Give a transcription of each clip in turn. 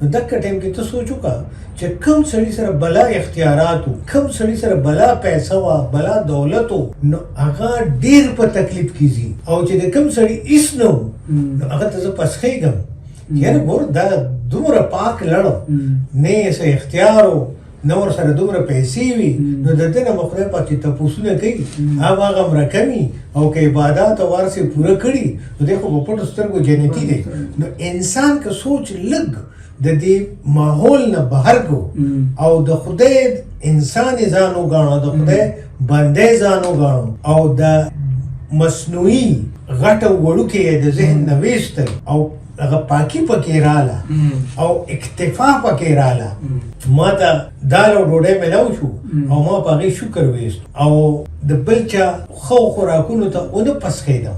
نو دغه ټایم کې ته سوچ وکړه چې کوم سړي سره بلا اختیارات وو، کوم سړي سره بلا پیسه وه، بلا دولت وو، نو هغه ډېر په تکلیف کې ځي. او چې د کوم سړي هېڅ نه وو نو هغه ته زه پسخېږم یاره ګوره دا دومره پاک لړ نه یې څه اختیار وو نه ورسره دومره پیسې وي، نو د ده نه به خدای پاک چې تپوسونه کوي هغه مرکمي او که عبادات او هر څه پوره کړي نو دی خو په پټو سترګو جنتي دی. نو انسان که سوچ لږ د دې ماحول نه بهر کو او د خدای انسان یې ځان وګاڼه، د خدای بنده یې ځان وګاڼه او د مصنوعي غټه وړوکې یې د ذهن نه ویستل او هغه پاکي پکې رااله او اکتفا پکې رااله. ما ته دال او ډوډۍ میلاو شو او ما په هغې شکر ویست او د بل چا ښه خوراکونو ته ونه پسخېدم.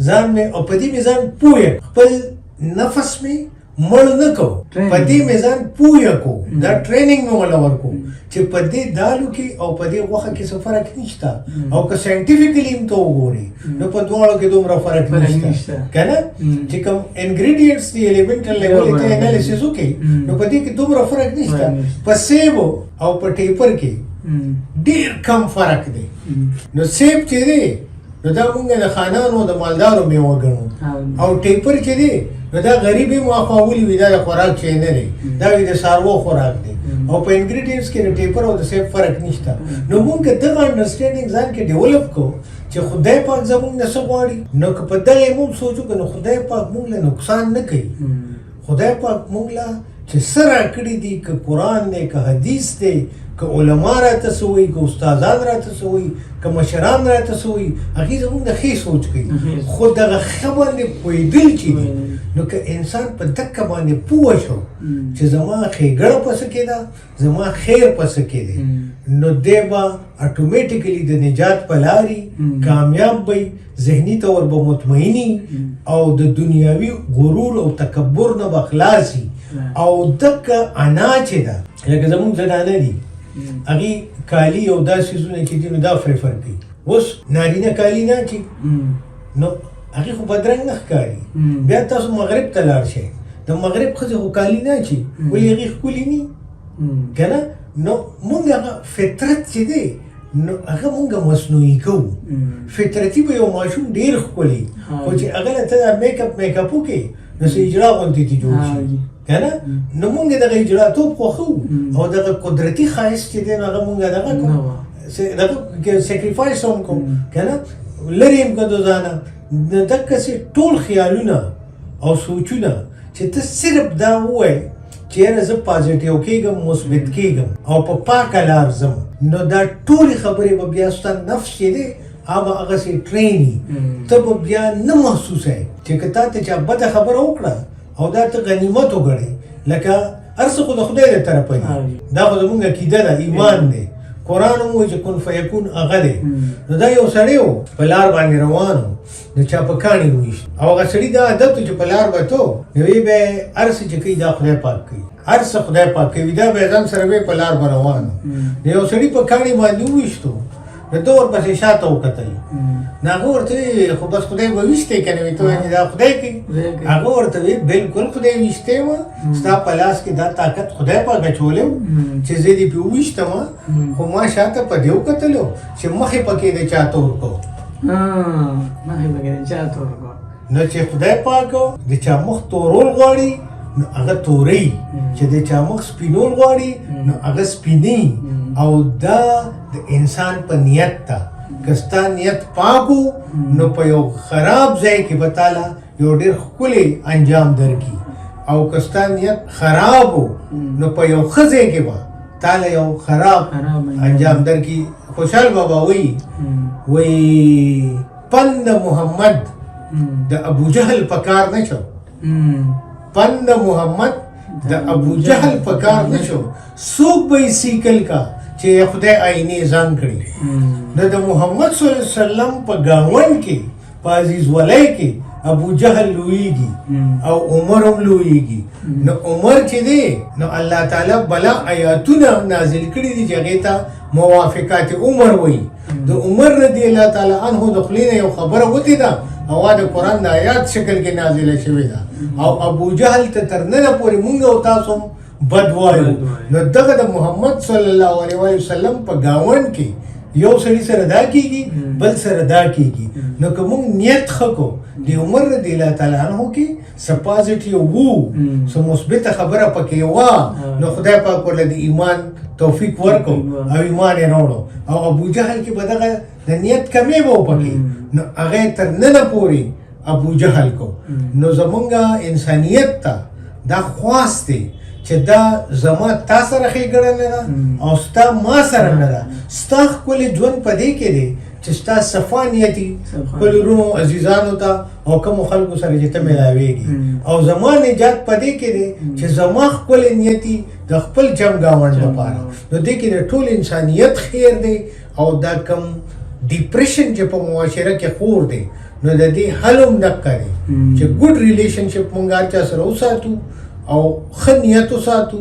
ځان مې او په دې مې ځان پوه خپل نفس مې مړ نه کو، په دې مې ځان پوه کو، دا ټریننګ مې وله ورکو چې په دې دالو کې او په دې غوښه کې څه فرق نشته. او که ساینټیفیکلی هم ته وګورې نو په دواړو کې دومره فرق نشته که نه، چې کوم انګریډینټس دي ایلیمنټل لیول ته انالیسس وکړي نو په دې کې دومره فرق نشته. په سیب او په ټیپر کې ډېر کم فرق دی. نو سیب چې دی نو دا مونږ د خانانو د مالدارو میوه ګڼو او ټیپر چې دی نو دا غریب یې مخوا ولي وي، دا د خوراک شی نه دی، دا د څاروو خوراک دی. او په انګریډینټس کې د ټیپر او د سیب فرق نشته. نو مونږ که دغه انډرسټینډینګ ځان کې ډیولپ کړو چې خدای پاک زمونږ نه څه غواړي نو که په دغه مونږ سوچ وکړو نو خدای پاک مونږ له نقصان نه کوي. خدای پاک مونږ له چې څه راکړي دي، که قرآن دی، که حدیث دی، که علما راته څه وایي، که استادان راته څه وایي، که مشران راته څه وایي، هغې زمونږ د ښې سوچ کوي. خو دغه ښه باندې پوهېدل چې دي نو که انسان په دقه باندې پوه شو چې زما ښېګړه په څه کې ده، زما خیر په څه کې دی، نو دی به اټومیټیکلی د نجات په لارې کامیاب وي، ذهني طور به مطمئني او د دنیاوي غرور او تکبر نه به خلاصي. او دغه انا چې ده لکه زمونږ زنانه دي هغې کالي او دا څیزونه چې دي نو دا پریفر کوي. اوس نارینه کالي نه چې نو هغې خو بدرنګ نه ښکاري. بیا تاسو مغرب ته لاړ شئ، د مغرب ښځې خو کالي نه اچي ولې هغې ښکلي ني که نه. نو مونږ هغه فطرت چې دی نو هغه مونږ مصنوعي کوو. فطرتي به یو ماشوم ډېر ښکلي خو چې هغه له ته میک اپ وکړې نو څه اجرا غوندې ترې جوړ شي که نه. نو مونږ دغه اجراتوب خوښوو او دغه قدرتي ښایست چې دی نو هغه مونږ دغه کوو، دغه سیکریفایس هم کوو که نه، لرې هم کړو ځانه. دقسې ټول خیالونه او سوچونه چې ته صرف دا ووایې چې یاره زه پازیټیو کېږم، مثبت کېږم او په پاکه لار ځم، نو دا ټولې خبرې به بیا ستا نفس چې دی هغه هغسې ټریني. ته به بیا نه محسوسوې چې که تا ته چا بده خبره وکړه او دا ته غنیمت وګڼې لکه هر څه خو د خدای د طرفه دي، دا خو زمونږ عقیده ده، ایمان دی. قرآن هم وایي چې کن فیکون هغه دی. نو دا یو سړی و په لار باندې روان و د چا په کاڼي وویشت او هغه سړي دا عادت و چې په لار به تو نو وی به هر څه چې کوي دا خدای پاک کوي، هر څه خدای پاک کوي، دا به ځان سره به په لار به روان و. نو یو سړي په کاڼي باندې وویشتو نو ده ورپسې شاته وکتل نو هغه ورته ویې خو بس خدای به ویشتی که نه وي ته وایې دا خدای کوي. هغه ورته ویې بلکل خدای ویشتی وه، ستا په لاس کې دا طاقت خدای پاک اچولی و چې زه دې پرې وویشتمه خو ما شاته په دې وکتلو چې مخې پکې د چا تور کو نو چې خدای پاک د چا مخ تورول غواړي نو هغه توري، چې د چا مخ سپینول غواړي نو هغه سپیني. او دا د انسان په نیت ته که ستا نیت پاکو نو په یو خراب ځای کې به تاله یو ډېر ښکلی انجام درکړي، او که ستا نیت خراب و نو په یو ښه ځای کې به تاله یو خراب انجام درکړي. خوشحال بابا وایي پند محمد د ابو جهل په کار نه شو، پند محمد د ابو جهل په کار نه شو، څوک به یې سیکل کا چې خدای آینې ځان کړي. نو د محمد صلی الله علیه وسلم په ګاونډ کې په عزیز ولی کې ابو جهل لویږي او عمر هم لویږي. نو عمر چې دی نو الله تعالی بلا آیاتونه نازل کړي دي چې هغې ته موافقات عمر وایي. د عمر رضی الله تعالی عنه د خولې نه یو خبره وتې ده او دا قرآن دا آیات شکل کې نازله شوې ده او ابو جهل ته تر ننه پورې مونږ او تاسو بد وایو نو دغه د محمد صلی الله علیه وسلم په گاوند کې یو سړي سره دا کیږي بل سره دا کیږي نو که مونږ نیت ښه کو د عمر رضی الله تعالی عنه کې څه پازیټیو وو څه مثبته خبره پکې وه نو خدای پاک ورله د ایمان توفیق ورکو او ایمان یې راوړو او ابو جهل کې به دغه د نیت کمی به و پکې نو هغه تر ننه پورې ابو جهل کو نو زمونږ انسانیت ته دا خواست دی چې دا زما تا سره ښېګړه نه ده او ستا ما سره نه ده ستا ښکلی ژوند په دې کې دی چې ستا صفا نیتي خپلو وروڼو عزیزانو ته او کومو خلکو سره چې ته میلاویږي او زما نجات په دې کې دی چې زما ښکلی نیتي د خپل جم ګاونډ لپاره نو دې کې د ټول انسانیت خیر دی او دا کم ډیپریشن چې په معاشره کې خور دی نو د دې حل هم دقه دی چې ګډ ریلیشنشپ مونږ هر چا سره وساتو او ښه نیت وساتو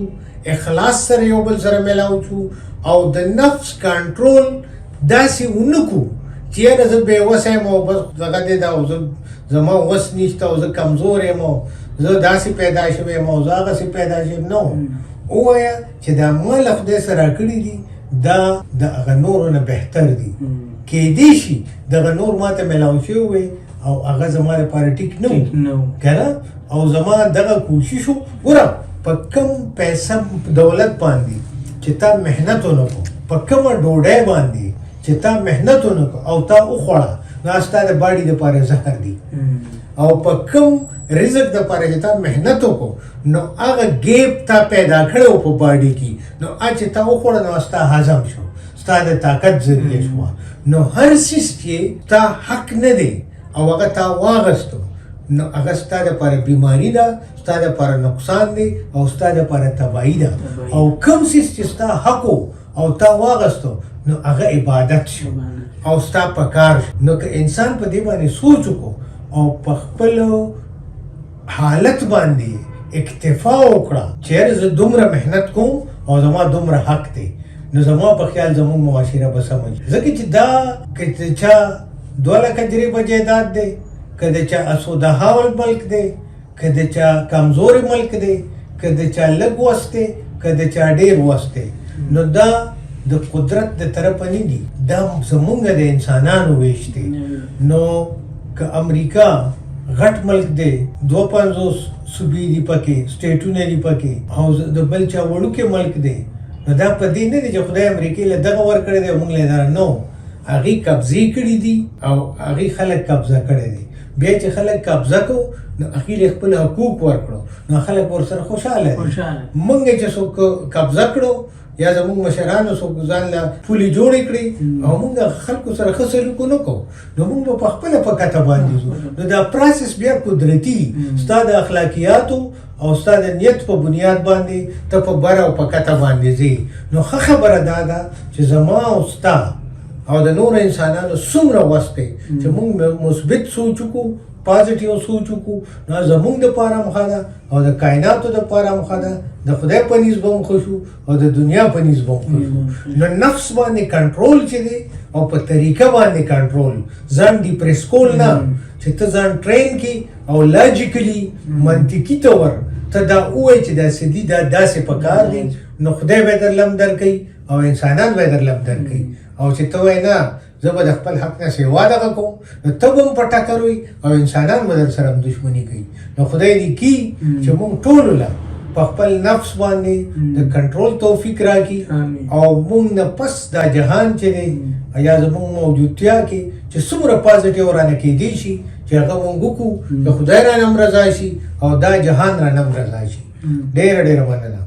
اخلاص سره یو بل سره میلاو شو او د نفس کنټرول داسې ونکو چې یاره زه بېوسه یم او بس دغه دی دا او زما وس نشته او زه کمزور یم او زه داسې پیدا شوی یم او زه هغسې پیدا شوی نه ووایه چې دا ما له خدای سره کړي دي دا د هغه نورو نه بهتر دي کیدای شي دغه نور ماته میلاو شوی وي او هغه زما لپاره ټیک نه و که نه او زما دغه کوشش و ګوره په کم پیسه دولت باندې چې تا محنت ونه کړو په کومه ډوډۍ باندې چې تا محنت ونه کړو او تا وخوړه نو ستا د باډي دپاره زهر دي او په کوم رزق دپاره چې تا محنت وکړو نو هغه ګیپ تا پیدا کړی و په باډي کې نو هغه چې تا وخوړه نو ستا هضم شو ستا د طاقت ذریعه شوه نو هر څیز چې تا حق نه دی او هغه تا واغستو نو هغه ستا دپاره بیماري ده ستا دپاره نقصان دی او ستا دپاره تباهي ده او کوم څیز چې ستا حق او تا واغستو نو هغه عبادت شو او ستا په کار شو نو که انسان په دې باندې سوچ وکړو او په خپلو حالت باندې اکتفا وکړه چې یاره زه دومره محنت کوم او زما دومره حق دی نو زما په خیال زموږ معاشره به سمه شي ځکه چې دا که د چا 2 لکه جریبه جایداد دی که د چا اسودهاول ملک دی که د چا کمزوري ملک دی که د چا لږ وس دی که د چا ډېر وس دی نو دا د قدرت د طرفه نه دي دا زمونږ د انسانانو ویش دی نو که امریکا غټ ملک دی 52 صوبې دي پکې سټیټونه دي پکې او د بل چا وړوکی ملک دی نو دا په دې نه دی چې خدای امریکې له دغه ورکړی دی او موږ له دا نو هغې قبضې کړي دي او هغې خلک قبضه کړی دی بیا چې خلک قبضه کو نو هغې له خپل حقوق ورکړو نو خلک ورسره خوشحاله دي موږ چې څوک قبضه کړو یا زموږ مشرانو څوک ځان له پولې جوړې کړي او موږ خلکو سره ښه سلوک ونه کوو نو موږ به په خپله په کته باندې ځو نو دا پروسس بیا قدرتي ستا د اخلاقیاتو او ستا د نیت په بنیاد باندې ته په بره او په کته باندې ځې نو ښه خبره دا ده چې زما او ستا او د نور انسانانو څومره وس دی چې موږ مثبت سوچ وکړو پازیټیو سوچ وکړو نو زموږ دپاره هم ښه ده او د کائناتو دپاره هم ښه ده د خدای په نیز به هم ښه شو او د دنیا په نیز به هم ښه شو نو نفس باندې کنټرول چې دی او په طریقه باندې کنټرول ځان ډیپریس کول نه چې ته ځان ټرین کړي او لاجیکلی منطقي طور ته دا ووایې چې داسې دي دا داسې پکار دي نو خدای به درله هم درکوي او انسانان به درله هم درکوي او چې ته وایې نه زه به د خپل حق نه سیوا دغه کوم نو ته به هم په ټکر وي او انسانان به در سره هم دشمني کوي نو خدای دې کي چې موږ ټولو له په خپل نفس باندې د کنټرول توفیق راکړي او موږ نه پس دا جهان چې دی یا زموږ موجودتیا کې چې څومره پازیټیو رانه کېدی شي چې هغه موږ وکړو د خدای رانه هم رضا شي او دا جهان رانه هم رضا شي ډېره ډېره مننه